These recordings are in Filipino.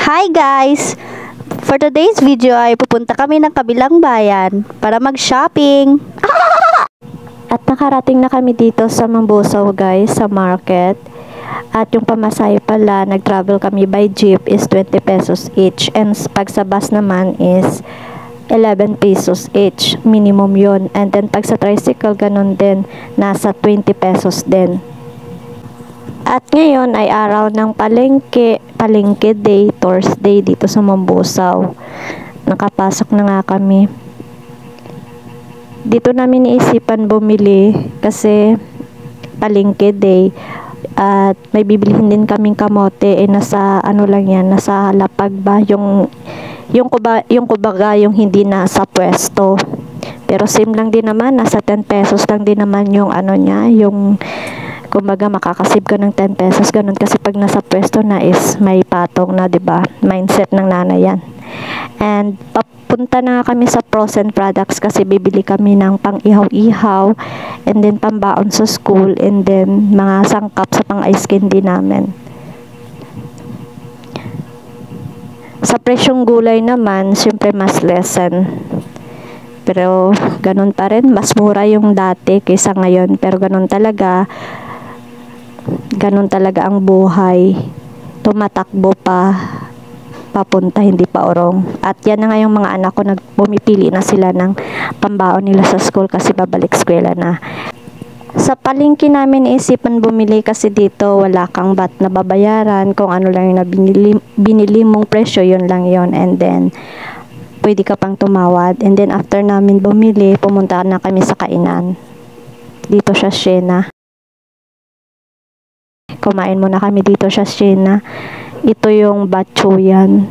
Hi guys! For today's video ay pupunta kami ng kabilang bayan para mag-shopping. At nakarating na kami dito sa Mambusaw guys, sa market. At yung pamasahe pala, nag-travel kami by jeep is 20 pesos each. And pag sa bus naman is 11 pesos each. Minimum yon. And then pag sa tricycle, ganun din. Nasa 20 pesos din. At ngayon ay araw ng palengke day, Thursday dito sa Mambusaw. Nakapasok na nga kami. Dito namin iisipan bumili kasi palengke day. At may bibilihin din kaming kamote, nasa ano lang yan, nasa lapag ba, yung kumbaga yung hindi nasa pwesto. Pero same lang din naman, nasa 10 pesos lang din naman yung ano niya, yung kumbaga makakasave ka ng 10 pesos, ganun kasi pag nasa pwesto na is may patong na, 'di ba? Mindset ng nanay yan. And papunta na kami sa frozen products kasi bibili kami ng pang-ihaw-ihaw and then pambaon sa school and then mga sangkap sa pang-ice candy namin. Sa presyong gulay naman, syempre mas lessen. Pero ganun pa rin, mas mura yung dati kaysa ngayon. Pero ganun talaga ang buhay. Tumatakbo pa papunta, hindi pa orong. At yan na nga yung mga anak ko, bumipili na sila ng pambaon nila sa school kasi babalik eskwela na. Sa palengke namin isipan bumili kasi dito wala kang VAT na babayaran, kung ano lang yung binili mong presyo, yun lang yon. And then pwede ka pang tumawad. And then after namin bumili, pumunta na kami sa kainan dito sa Siena. Kumain muna kami dito sa Siena. Ito yung Batchoyan.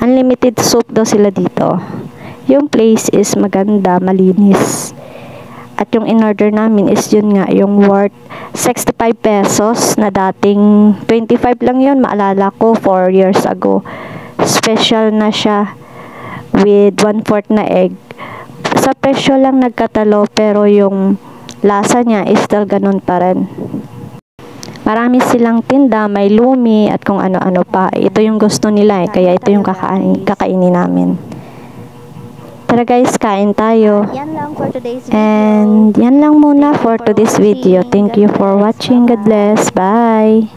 Unlimited soup daw sila dito. Yung place is maganda, malinis. At yung in-order namin is yun nga, yung worth 65 pesos na dating 25 lang yun. Maalala ko 4 years ago. Special na siya with 1/4 na egg. Sa presyo lang nagkatalo pero yung lasa niya is still ganun pa rin. Marami silang tinda, may lumi at kung ano-ano pa. Ito yung gusto nila kaya ito yung kakainin namin. Tara guys, kain tayo. And yan lang muna for today's video. Thank you for watching. God bless. Bye!